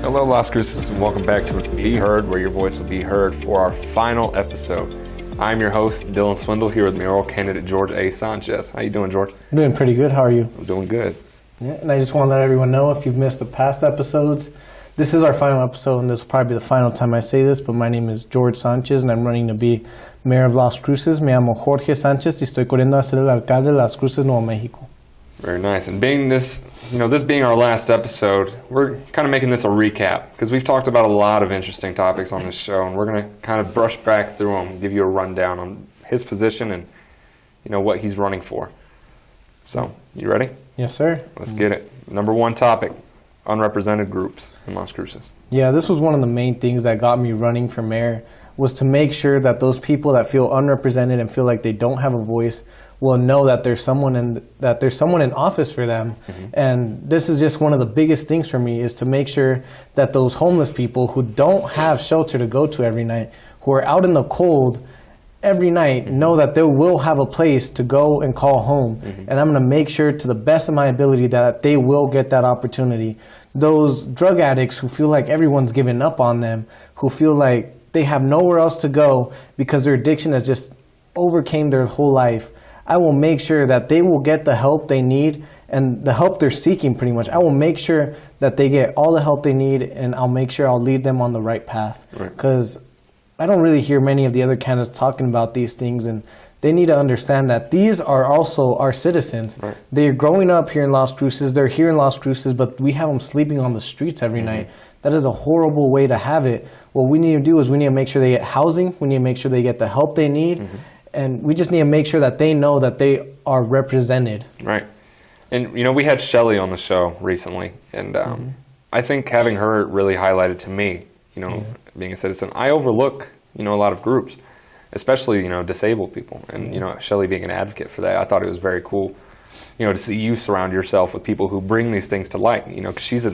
Hello, Las Cruces, and welcome back to Be Heard, where your voice will be heard for our final episode. I'm your host, Dylan Swindle, here with mayoral candidate George A. Sanchez. How you doing, George? I'm doing pretty good. How are you? I'm doing good. Yeah, and I just want to let everyone know, if you've missed the past episodes, this is our final episode, and this will probably be the final time I say this, but my name is George Sanchez, and I'm running to be mayor of Las Cruces. Me llamo Jorge Sanchez, y estoy corriendo a ser el alcalde de Las Cruces, Nuevo México. Very nice. And being this being our last episode, we're kind of making this a recap because we've talked about a lot of interesting topics on this show, and we're going to kind of brush back through them, give you a rundown on his position and what he's running for. So, you ready? Yes, sir. Let's get it. Number one topic, unrepresented groups in Las Cruces. Yeah, this was one of the main things that got me running for mayor, was to make sure that those people that feel unrepresented and feel like they don't have a voice will know that there's someone in office for them. Mm-hmm. And this is just one of the biggest things for me, is to make sure that those homeless people who don't have shelter to go to every night, who are out in the cold every night, know that they will have a place to go and call home. Mm-hmm. And I'm going to make sure, to the best of my ability, that they will get that opportunity. Those drug addicts who feel like everyone's given up on them, who feel like they have nowhere else to go because their addiction has just overcame their whole life, I will make sure that they will get the help they need and the help they're seeking, pretty much. I will make sure that they get all the help they need, and I'll make sure I'll lead them on the right path. Because I don't really hear many of the other candidates talking about these things, and they need to understand that these are also our citizens. Right. They're growing up here in Las Cruces, they're here in Las Cruces, but we have them sleeping on the streets every night. That is a horrible way to have it. What we need to do is we need to make sure they get housing, we need to make sure they get the help they need, and we just need to make sure that they know that they are represented. Right. And, we had Shelly on the show recently, and I think having her really highlighted to me, being a citizen, I overlook, a lot of groups, especially, disabled people. And, Shelly being an advocate for that, I thought it was very cool, to see you surround yourself with people who bring these things to light, because she's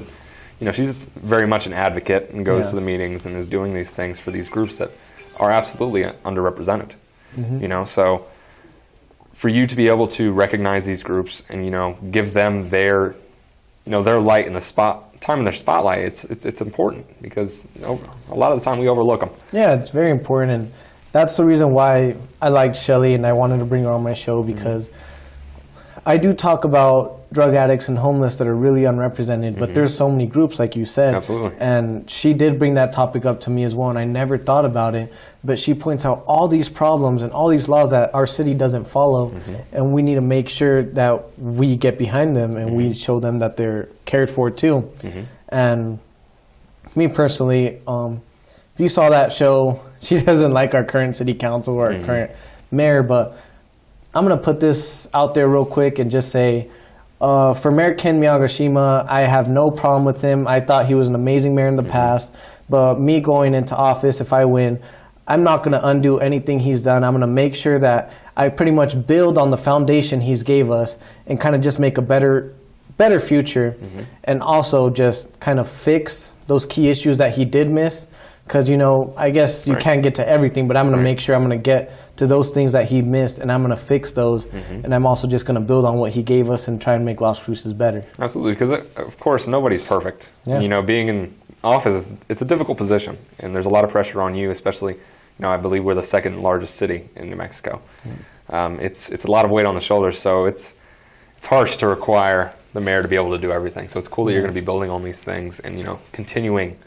she's very much an advocate and goes to the meetings and is doing these things for these groups that are absolutely underrepresented. So for you to be able to recognize these groups and give them their their light in the time in their spotlight, it's important, because a lot of the time we overlook them. Yeah, it's very important, and that's the reason why I liked Shelly and I wanted to bring her on my show, because I do talk about drug addicts and homeless that are really unrepresented, but there's so many groups, like you said. Absolutely. And she did bring that topic up to me as well, and I never thought about it, but she points out all these problems and all these laws that our city doesn't follow, and we need to make sure that we get behind them and we show them that they're cared for too. And me personally, if you saw that show, she doesn't like our current city council or our current mayor, but I'm going to put this out there real quick and just say, for Mayor Ken Miyagashima, I have no problem with him. I thought he was an amazing mayor in the past, but me going into office, if I win, I'm not going to undo anything he's done. I'm going to make sure that I pretty much build on the foundation he's gave us and kind of just make a better future, and also just kind of fix those key issues that he did miss. Because, I guess you can't get to everything, but I'm going to make sure I'm going to get to those things that he missed, and I'm going to fix those. And I'm also just going to build on what he gave us and try and make Las Cruces better. Absolutely, because, of course, nobody's perfect. Yeah. Being in office, it's a difficult position, and there's a lot of pressure on you, especially, I believe we're the second largest city in New Mexico. It's a lot of weight on the shoulders, so it's harsh to require the mayor to be able to do everything. So it's cool that you're going to be building on these things and, continuing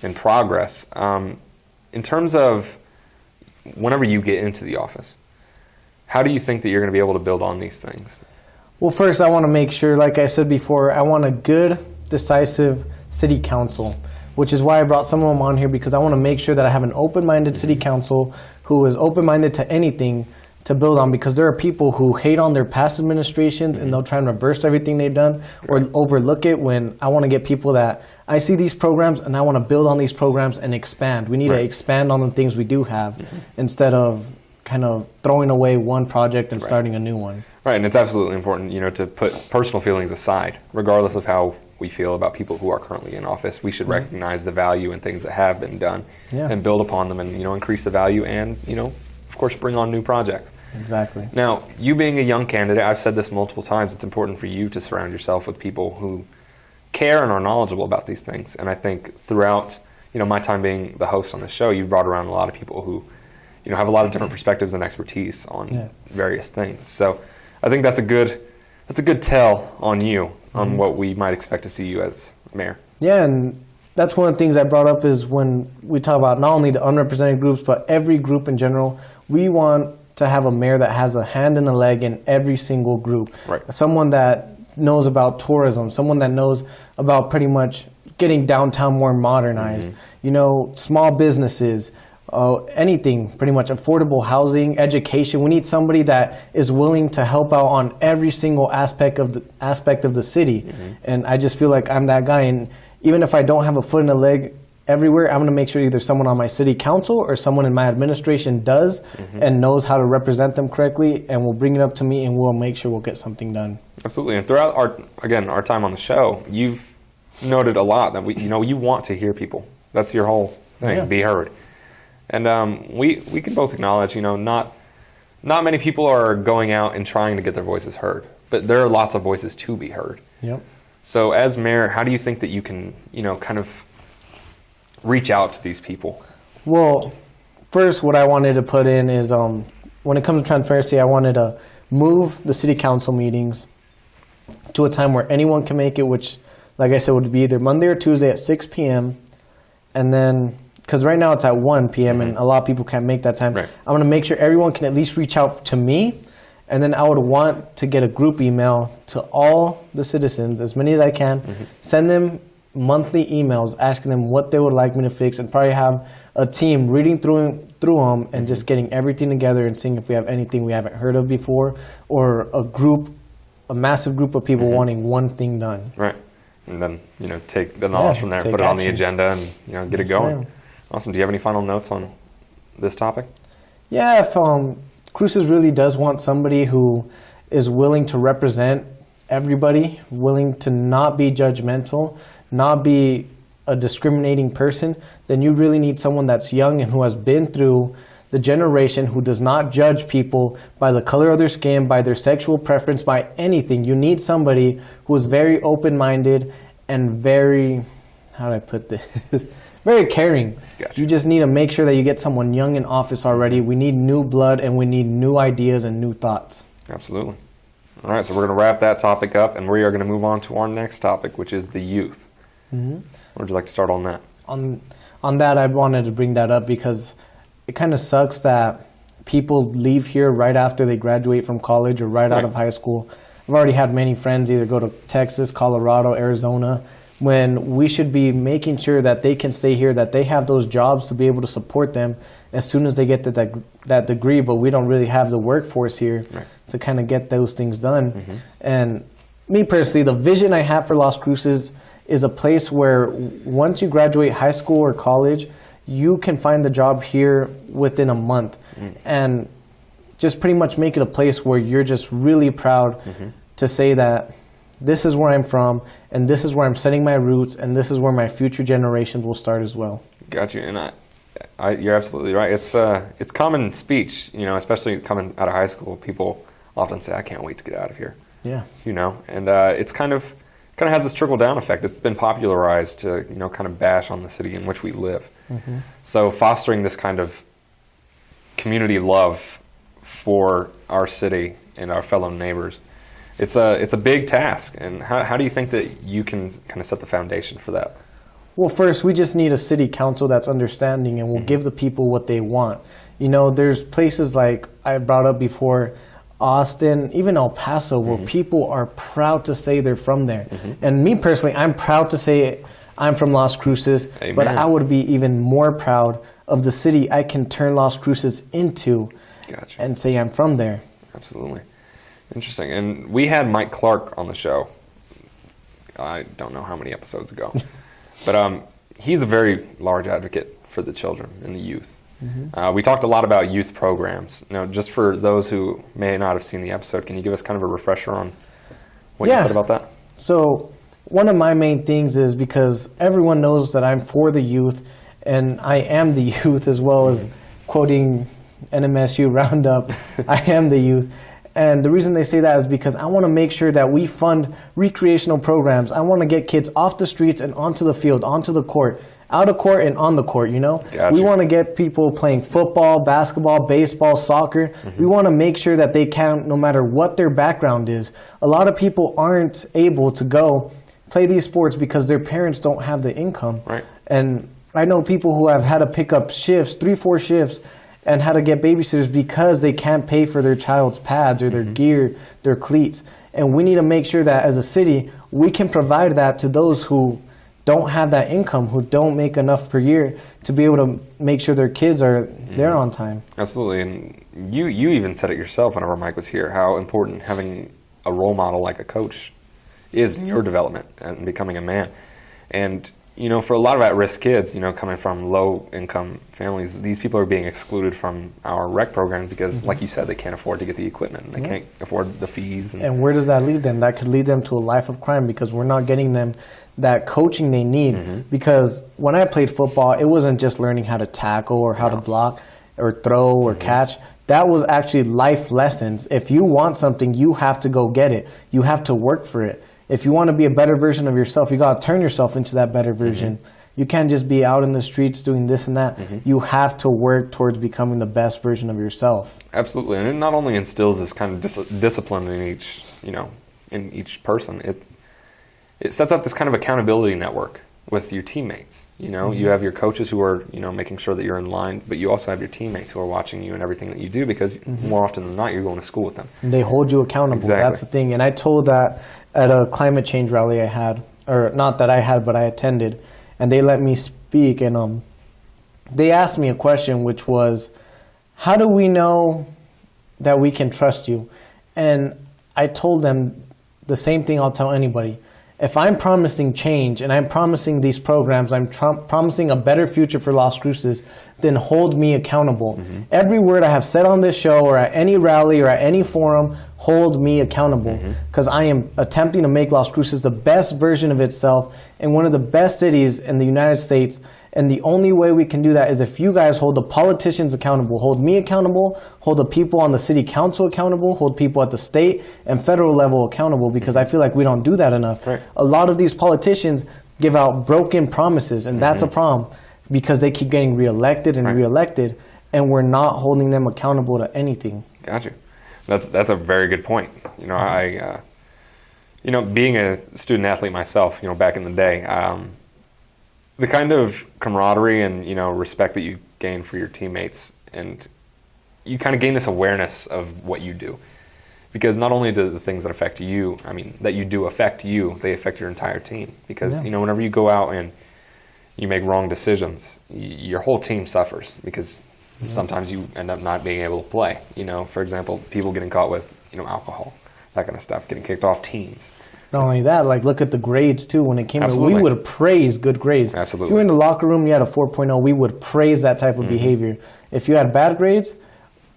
in progress. In terms of whenever you get into the office, how do you think that you're going to be able to build on these things? Well, first, I want to make sure, like I said before, I want a good, decisive city council, which is why I brought some of them on here, because I want to make sure that I have an open-minded city council who is open-minded to anything to build on, because there are people who hate on their past administrations and they'll try and reverse everything they've done or overlook it, when I want to get people that I see these programs and I want to build on these programs and expand. We need to expand on the things we do have instead of kind of throwing away one project and starting a new one. Right, and it's absolutely important, to put personal feelings aside, regardless of how we feel about people who are currently in office. We should recognize the value in things that have been done and build upon them and, increase the value and, of course, bring on new projects. Exactly. Now, you being a young candidate, I've said this multiple times, it's important for you to surround yourself with people who, care and are knowledgeable about these things. And I think throughout, my time being the host on the show, you've brought around a lot of people who, have a lot of different perspectives and expertise on various things. So I think that's a good tell on you, on what we might expect to see you as mayor. Yeah, and that's one of the things I brought up is when we talk about not only the unrepresented groups, but every group in general, we want to have a mayor that has a hand and a leg in every single group. Right. Someone that knows about tourism, someone that knows about pretty much getting downtown more modernized, small businesses, anything, pretty much affordable housing, education. We need somebody that is willing to help out on every single aspect of the city. And I just feel like I'm that guy. And even if I don't have a foot and a leg everywhere, I'm going to make sure either someone on my city council or someone in my administration does and knows how to represent them correctly, and will bring it up to me, and we'll make sure we'll get something done. Absolutely. And throughout our time on the show, you've noted a lot that you want to hear people. That's your whole thing, be heard. And we can both acknowledge, not many people are going out and trying to get their voices heard, but there are lots of voices to be heard. Yep. So as mayor, how do you think that you can, kind of reach out to these people? Well, first, what I wanted to put in is when it comes to transparency, I wanted to move the city council meetings to a time where anyone can make it, which, like I said, would be either Monday or Tuesday at 6 p.m. And then, because right now it's at 1 p.m. and a lot of people can't make that time, right. I'm going to make sure everyone can at least reach out to me. And then I would want to get a group email to all the citizens, as many as I can, send them monthly emails asking them what they would like me to fix, and probably have a team reading through them and just getting everything together and seeing if we have anything we haven't heard of before, or a massive group of people wanting one thing done. Right. And then, take the knowledge from there, put it on the agenda, and, get it going. Ma'am. Awesome. Do you have any final notes on this topic? Yeah, if Cruces really does want somebody who is willing to represent everybody, willing to not be judgmental, not be a discriminating person, then you really need someone that's young and who has been through the generation, who does not judge people by the color of their skin, by their sexual preference, by anything. You need somebody who is very open-minded and very, how do I put this? Very caring. Gotcha. You just need to make sure that you get someone young in office already. We need new blood, and we need new ideas and new thoughts. Absolutely. All right, so we're going to wrap that topic up, and we are going to move on to our next topic, which is the youth. Where would you like to start on that? On that, I wanted to bring that up because it kind of sucks that people leave here right after they graduate from college or right out of high school. I've already had many friends either go to Texas, Colorado, Arizona, when we should be making sure that they can stay here, that they have those jobs to be able to support them as soon as they get to that degree, but we don't really have the workforce here to kind of get those things done. And me personally, the vision I have for Las Cruces is a place where once you graduate high school or college, you can find the job here within a month. And just pretty much make it a place where you're just really proud to say that this is where I'm from, and this is where I'm setting my roots, and this is where my future generations will start as well. Got you. And you're absolutely right. It's common speech, especially coming out of high school. People often say, "I can't wait to get out of here." Yeah. And it's kind of has this trickle down effect. It's been popularized to kind of bash on the city in which we live. So fostering this kind of community love for our city and our fellow neighbors, it's a big task. And how do you think that you can kind of set the foundation for that? Well, first, we just need a city council that's understanding and will give the people what they want. There's places like I brought up before, Austin, even El Paso, where people are proud to say they're from there. And me personally, I'm proud to say I'm from Las Cruces, but I would be even more proud of the city I can turn Las Cruces into and say I'm from there. Absolutely. Interesting. And we had Mike Clark on the show. I don't know how many episodes ago. But he's a very large advocate for the children and the youth. We talked a lot about youth programs. Now, just for those who may not have seen the episode, can you give us kind of a refresher on what you said about that? So one of my main things is because everyone knows that I'm for the youth, and I am the youth, as well as quoting NMSU Roundup, I am the youth. And the reason they say that is because I want to make sure that we fund recreational programs. I want to get kids off the streets and onto the field, onto the court, out of court and on the court, you know? Gotcha. We want to get people playing football, basketball, baseball, soccer. We want to make sure that they can, no matter what their background is. A lot of people aren't able to go play these sports because their parents don't have the income. Right. And I know people who have had to pick up shifts, 3-4 shifts, and how to get babysitters because they can't pay for their child's pads or their gear, their cleats. And we need to make sure that as a city, we can provide that to those who don't have that income, who don't make enough per year to be able to make sure their kids are there on time. Absolutely. And you even said it yourself whenever Mike was here, how important having a role model like a coach is in your development and becoming a man. And you know, for a lot of at-risk kids, you know, coming from low-income families, these people are being excluded from our rec programs because, like you said, they can't afford to get the equipment. They can't afford the fees. And where does that lead them? That could lead them to a life of crime because we're not getting them that coaching they need. Because when I played football, it wasn't just learning how to tackle or how to block or throw or catch. That was actually life lessons. If you want something, you have to go get it. You have to work for it. If you want to be a better version of yourself, you got to turn yourself into that better version. You can't just be out in the streets doing this and that. You have to work towards becoming the best version of yourself. Absolutely, and it not only instills this kind of discipline in each, you know, in each person. It sets up this kind of accountability network with your teammates. You know, you have your coaches who are, you know, making sure that you're in line, but you also have your teammates who are watching you and everything that you do because more often than not, you're going to school with them. And they hold you accountable. Exactly. That's the thing. And I told that at a climate change rally I had, or not that I had, but I attended, and they let me speak. And they asked me a question, which was, how do we know that we can trust you? And I told them the same thing I'll tell anybody. If I'm promising change and I'm promising these programs, I'm promising a better future for Las Cruces, then hold me accountable. Every word I have said on this show or at any rally or at any forum, hold me accountable. Because I am attempting to make Las Cruces the best version of itself and one of the best cities in the United States. And the only way we can do that is if you guys hold the politicians accountable, hold me accountable, hold the people on the city council accountable, hold people at the state and federal level accountable, because I feel like we don't do that enough. Right. A lot of these politicians give out broken promises, and that's a problem because they keep getting reelected and reelected, and we're not holding them accountable to anything. Gotcha. That's a very good point. You know, you know, being a student athlete myself, you know, back in the day, the kind of camaraderie and, you know, respect that you gain for your teammates, and you kind of gain this awareness of what you do. Because not only do the things that affect you, I mean, that you do affect you, they affect your entire team. Because, you know, whenever you go out and you make wrong decisions, your whole team suffers because sometimes you end up not being able to play. You know, for example, people getting caught with, you know, alcohol, that kind of stuff, getting kicked off teams. Not only that, like look at the grades too. When it came to, we Absolutely. would praise good grades. Absolutely. If you were in the locker room, you had a 4.0, we would praise that type of behavior. If you had bad grades,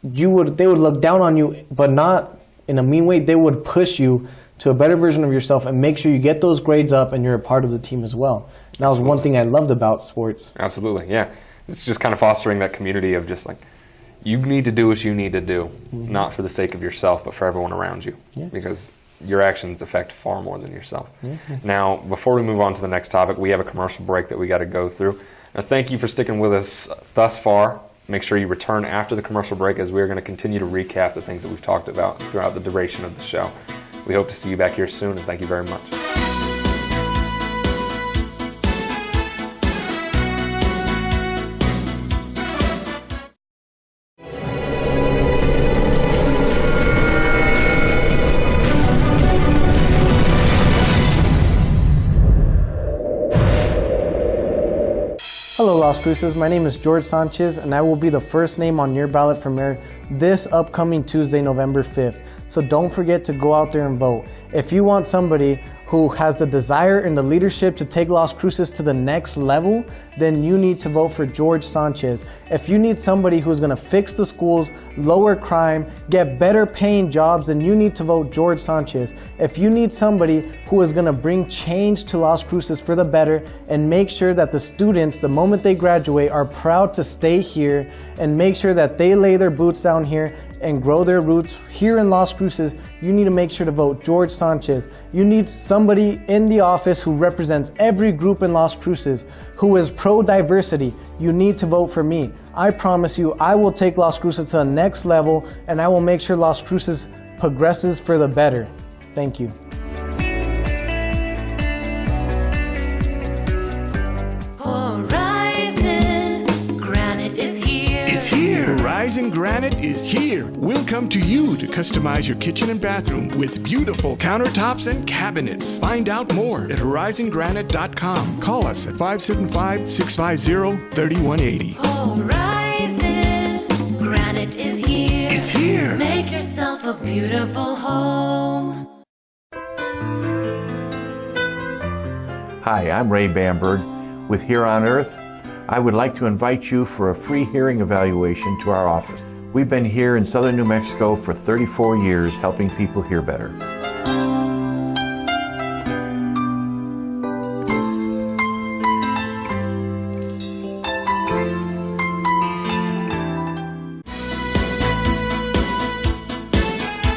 they would look down on you, but not in a mean way. They would push you to a better version of yourself and make sure you get those grades up and you're a part of the team as well. And that was one thing I loved about sports. Absolutely, yeah. It's just kind of fostering that community of just like, you need to do what you need to do, not for the sake of yourself, but for everyone around you. Because your actions affect far more than yourself. Now, before we move on to the next topic, we have a commercial break that we got to go through. Now, thank you for sticking with us thus far. Make sure you return after the commercial break, as we're going to continue to recap the things that we've talked about throughout the duration of the show. We hope to see you back here soon, and thank you very much. Hello, Las Cruces. My name is Jorge Sanchez, and I will be the first name on your ballot for mayor this upcoming Tuesday, November 5th. So don't forget to go out there and vote. If you want somebody who has the desire and the leadership to take Las Cruces to the next level, then you need to vote for Jorge Sanchez. If you need somebody who's gonna fix the schools, lower crime, get better paying jobs, then you need to vote Jorge Sanchez. If you need somebody who is gonna bring change to Las Cruces for the better and make sure that the students, the moment they graduate, are proud to stay here and make sure that they lay their boots down here and grow their roots here in Las Cruces, you need to make sure to vote Jorge Sanchez. You need somebody in the office who represents every group in Las Cruces, who is pro-diversity. You need to vote for me. I promise you, I will take Las Cruces to the next level, and I will make sure Las Cruces progresses for the better. Thank you. Horizon Granite is here. We'll come to you to customize your kitchen and bathroom with beautiful countertops and cabinets. Find out more at horizongranite.com. Call us at 575-650-3180. Horizon Granite is here. It's here. Make yourself a beautiful home. Hi, I'm Ray Bamberg with Here on Earth. I would like to invite you for a free hearing evaluation to our office. We've been here in southern New Mexico for 34 years helping people hear better.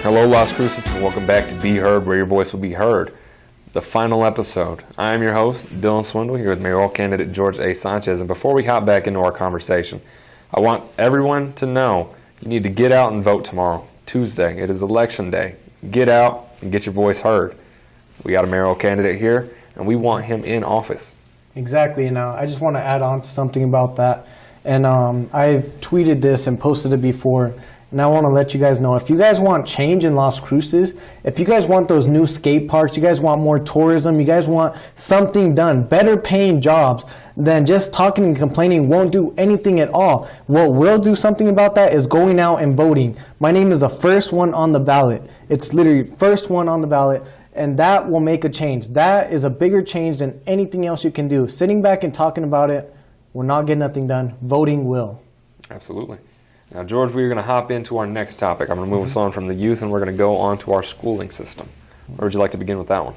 Hello, Las Cruces, and welcome back to Be Heard, where your voice will be heard. The final episode. I am your host, Dylan Swindle, here with mayoral candidate Jorge A. Sanchez. And before we hop back into our conversation, I want everyone to know you need to get out and vote tomorrow, Tuesday. It is election day. Get out and get your voice heard. We got a mayoral candidate here, and we want him in office. Exactly, and I just want to add on to something about that. And I've tweeted this and posted it before. And I want to let you guys know, if you guys want change in Las Cruces, if you guys want those new skate parks, you guys want more tourism, you guys want something done, better paying jobs, then just talking and complaining won't do anything at all. What will do something about that is going out and voting. My name is the first one on the ballot. It's literally first one on the ballot, and that will make a change. That is a bigger change than anything else you can do. Sitting back and talking about it will not get nothing done. Voting will. Absolutely. Now, George, we're going to hop into our next topic. I'm going to move us on from the youth, and we're going to go on to our schooling system. Where would you like to begin with that one?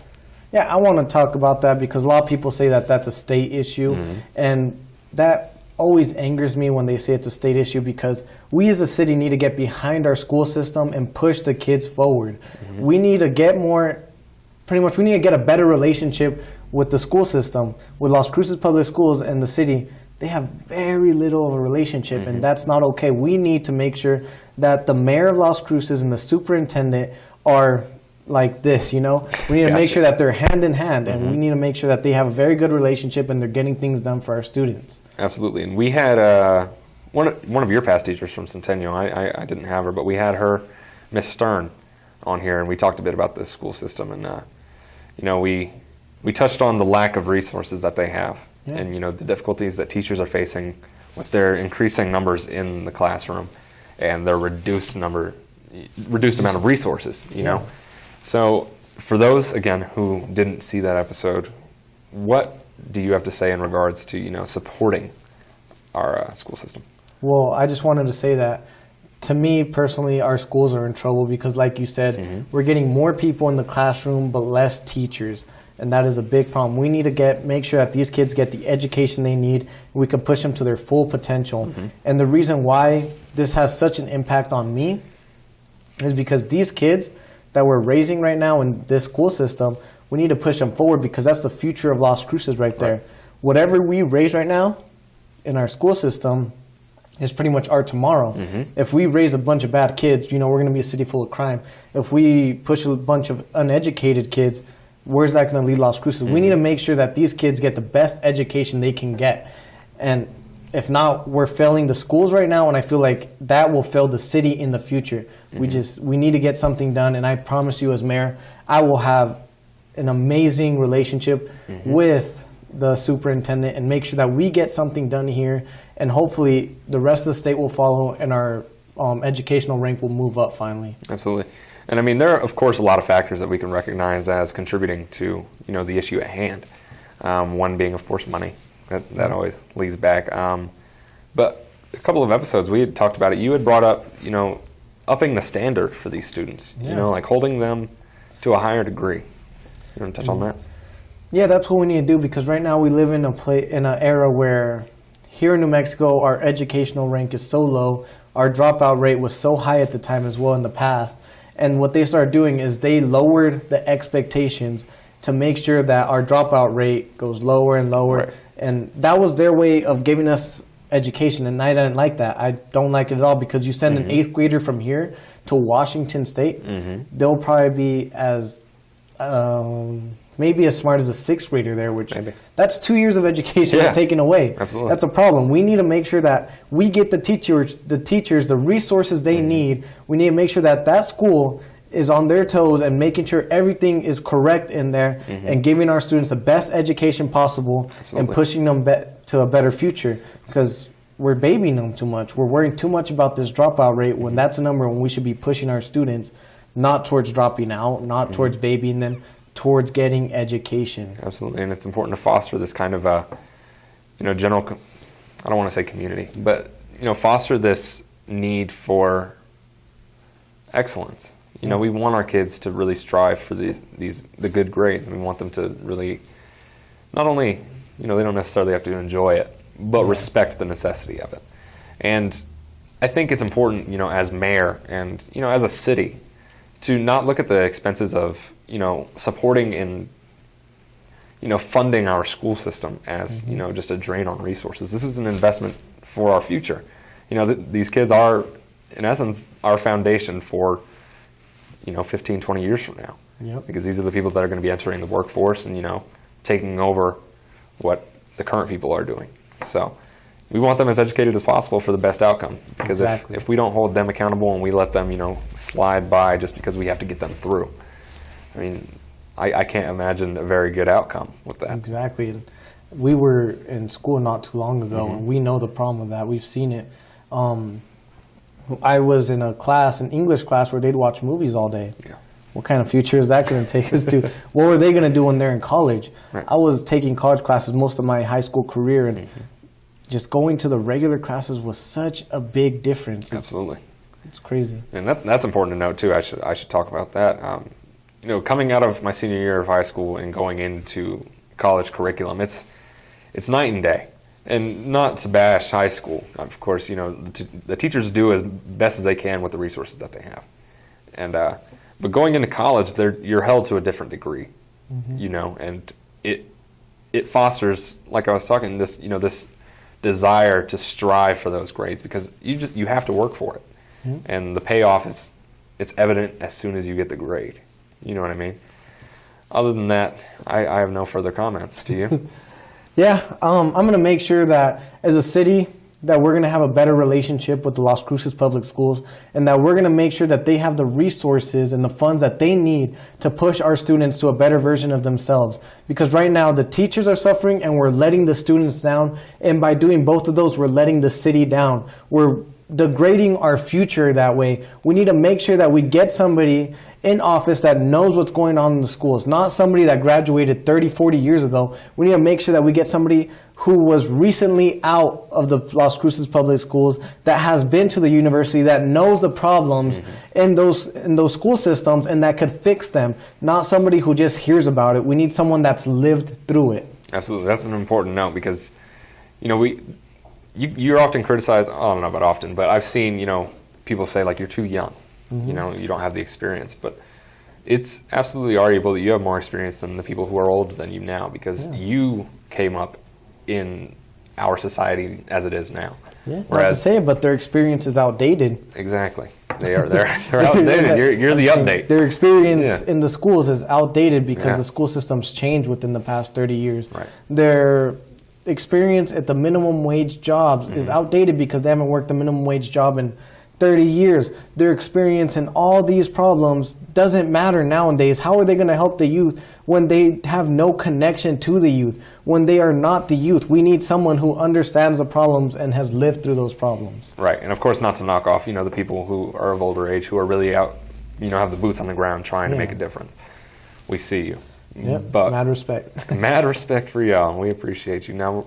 Yeah, I want to talk about that because a lot of people say that that's a state issue, and that always angers me when they say it's a state issue because we as a city need to get behind our school system and push the kids forward. We need to get more, pretty much we need to get a better relationship with the school system, with Las Cruces Public Schools and the city. They have very little of a relationship, and that's not okay. We need to make sure that the mayor of Las Cruces and the superintendent are like this, you know? We need to make sure that they're hand in hand, and we need to make sure that they have a very good relationship and they're getting things done for our students. Absolutely. And we had one of your past teachers from Centennial. I didn't have her, but we had her, Miss Stern, on here, and we talked a bit about the school system. And, you know, we touched on the lack of resources that they have. Yeah. And, you know, the difficulties that teachers are facing with their increasing numbers in the classroom and their reduced amount of resources, you know. So for those, again, who didn't see that episode, what do you have to say in regards to, you know, supporting our school system? Well, I just wanted to say that, to me personally, our schools are in trouble because, like you said, we're getting more people in the classroom but less teachers. And that is a big problem. We need to make sure that these kids get the education they need. And we can push them to their full potential. And the reason why this has such an impact on me is because these kids that we're raising right now in this school system, we need to push them forward because that's the future of Las Cruces right there. Whatever we raise right now in our school system is pretty much our tomorrow. If we raise a bunch of bad kids, you know, we're going to be a city full of crime. If we push a bunch of uneducated kids, where's that going to lead Las Cruces? We need to make sure that these kids get the best education they can get. And if not, we're failing the schools right now, and I feel like that will fail the city in the future. We need to get something done, and I promise you as mayor, I will have an amazing relationship with the superintendent and make sure that we get something done here, and hopefully the rest of the state will follow and our educational rank will move up finally. Absolutely. And I mean, there are, of course, a lot of factors that we can recognize as contributing to, the issue at hand. One being, of course, money. That always leads back. But a couple of episodes, we had talked about it. You had brought up, upping the standard for these students, like holding them to a higher degree. You want to touch on that? Yeah, that's what we need to do, because right now we live in an era where here in New Mexico, our educational rank is so low. Our dropout rate was so high at the time as well in the past. And what they started doing is they lowered the expectations to make sure that our dropout rate goes lower and lower. Right. And that was their way of giving us education, and I didn't like that. I don't like it at all, because you send an 8th grader from here to Washington State, they'll probably be as maybe as smart as a 6th grader there, which that's 2 years of education taken away. Absolutely. That's a problem. We need to make sure that we get the teachers the resources they need. We need to make sure that that school is on their toes and making sure everything is correct in there, and giving our students the best education possible and pushing them to a better future, because we're babying them too much. We're worrying too much about this dropout rate when that's a number when we should be pushing our students not towards dropping out, not towards babying them, towards getting education. Absolutely, and it's important to foster this kind of, general, I don't want to say community, but, foster this need for excellence. We want our kids to really strive for the good grades. We want them to really, not only, they don't necessarily have to enjoy it, but respect the necessity of it. And I think it's important, as mayor and, as a city, to not look at the expenses of, supporting and, funding our school system as, just a drain on resources. This is an investment for our future. These kids are, in essence, our foundation for 15, 20 years from now. Yep. Because these are the people that are going to be entering the workforce and, taking over what the current people are doing. So we want them as educated as possible for the best outcome. Because if we don't hold them accountable and we let them, slide by just because we have to get them through, I mean, I can't imagine a very good outcome with that. Exactly. We were in school not too long ago, and we know the problem with that. We've seen it. I was in a class, an English class, where they'd watch movies all day. Yeah. What kind of future is that going to take us to? What were they going to do when they're in college? Right. I was taking college classes most of my high school career, and just going to the regular classes was such a big difference. Absolutely. It's crazy. And that's important to note, too. I should talk about that. Coming out of my senior year of high school and going into college curriculum, it's night and day. And not to bash high school. Of course, the teachers do as best as they can with the resources that they have. And but going into college, you're held to a different degree, and it fosters, like I was talking, this this desire to strive for those grades, because you have to work for it, and the payoff it's evident as soon as you get the grade. You know what I mean? Other than that, I have no further comments. Do you? Yeah, I'm going to make sure that as a city that we're going to have a better relationship with the Las Cruces Public Schools, and that we're going to make sure that they have the resources and the funds that they need to push our students to a better version of themselves. Because right now the teachers are suffering and we're letting the students down, and by doing both of those, we're letting the city down. We're degrading our future that way. We need to make sure that we get somebody in office that knows what's going on in the schools, not somebody that graduated 30, 40 years ago. We need to make sure that we get somebody who was recently out of the Las Cruces Public Schools, that has been to the university, that knows the problems in those school systems, and that could fix them, not somebody who just hears about it. We need someone that's lived through it. Absolutely. That's an important note, because, you're often criticized, I don't know about often, but I've seen, people say, like, you're too young. You don't have the experience. But it's absolutely arguable that you have more experience than the people who are older than you now, because you came up in our society as it is now. Yeah, not to say it, but their experience is outdated. Exactly. They're outdated. You're the update. Their experience in the schools is outdated because the school system's changed within the past 30 years. Right. Their experience at the minimum wage jobs is outdated because they haven't worked the minimum wage job in 30 years. Their experience in all these problems doesn't matter nowadays. How are they going to help the youth when they have no connection to the youth, when they are not the youth? We need someone who understands the problems and has lived through those problems. Right, and of course not to knock off, the people who are of older age who are really out, have the boots on the ground trying to Yeah. make a difference. We see you. Yep. But Mad respect. mad respect for y'all. We appreciate you. Now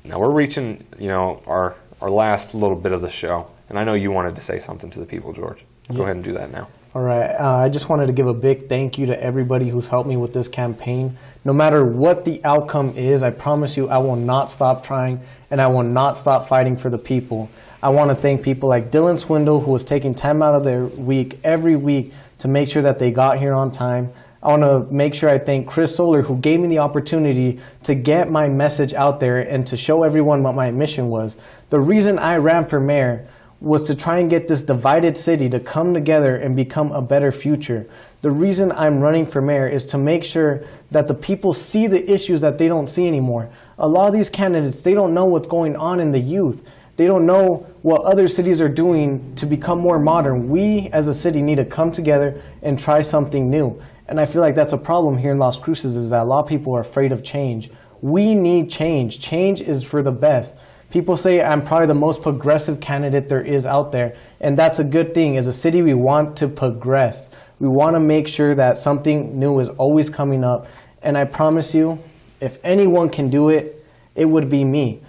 we're reaching, our last little bit of the show. And I know you wanted to say something to the people, George. Go ahead and do that now. All right. I just wanted to give a big thank you to everybody who's helped me with this campaign. No matter what the outcome is, I promise you I will not stop trying and I will not stop fighting for the people. I want to thank people like Dylan Swindle, who was taking time out of their week every week to make sure that they got here on time. I want to make sure I thank Chris Solar, who gave me the opportunity to get my message out there and to show everyone what my mission was. The reason I ran for mayor was to try and get this divided city to come together and become a better future. The reason I'm running for mayor is to make sure that the people see the issues that they don't see anymore. A lot of these candidates, they don't know what's going on in the youth. They don't know what other cities are doing to become more modern. We as a city need to come together and try something new. And I feel like that's a problem here in Las Cruces, is that a lot of people are afraid of change. We need change. Change is for the best. People say I'm probably the most progressive candidate there is out there, and that's a good thing. As a city, we want to progress. We want to make sure that something new is always coming up, and I promise you, if anyone can do it, it would be me.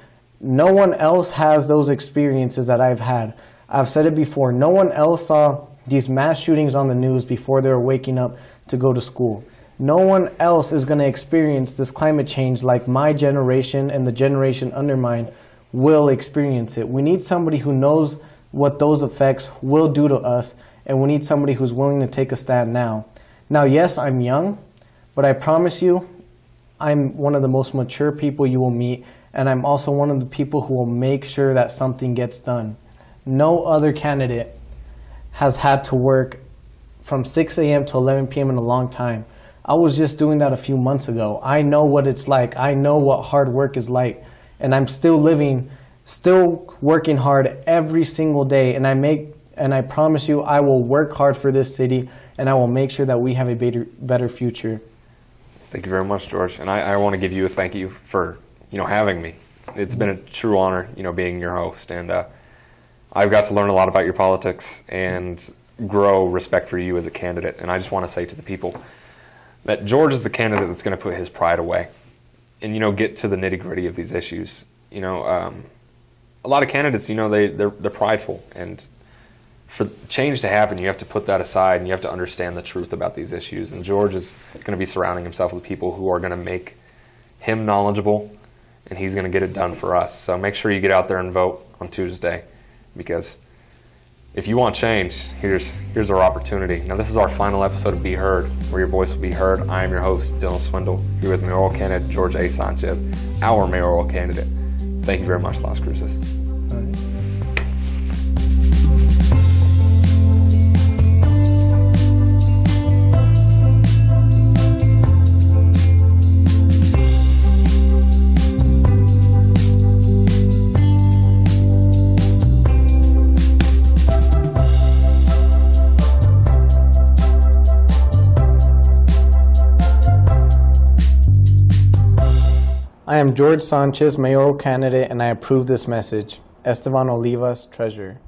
No one else has those experiences that I've had. I've said it before, no one else saw these mass shootings on the news before they were waking up to go to school. No one else is going to experience this climate change like my generation and the generation under mine will experience it. We need somebody who knows what those effects will do to us, and we need somebody who's willing to take a stand now. Now, yes, I'm young, but I promise you, I'm one of the most mature people you will meet, and I'm also one of the people who will make sure that something gets done. No other candidate has had to work from 6 a.m. to 11 p.m. in a long time. I was just doing that a few months ago. I know what it's like. I know what hard work is like. And I'm still working hard every single day. And I promise you, I will work hard for this city, and I will make sure that we have a better future. Thank you very much, George. And I want to give you a thank you for, having me. It's been a true honor, being your host. And I've got to learn a lot about your politics and grow respect for you as a candidate. And I just want to say to the people that George is the candidate that's going to put his pride away and, get to the nitty-gritty of these issues. A lot of candidates, they're prideful. And for change to happen, you have to put that aside and you have to understand the truth about these issues. And George is going to be surrounding himself with people who are going to make him knowledgeable, and he's going to get it done for us. So make sure you get out there and vote on Tuesday, because if you want change, here's our opportunity. Now, this is our final episode of Be Heard, where your voice will be heard. I am your host, Dylan Swindle, here with mayoral candidate Jorge A. Sanchez, our mayoral candidate. Thank you very much, Las Cruces. I am George Sanchez, mayoral candidate, and I approve this message. Esteban Olivas, Treasurer.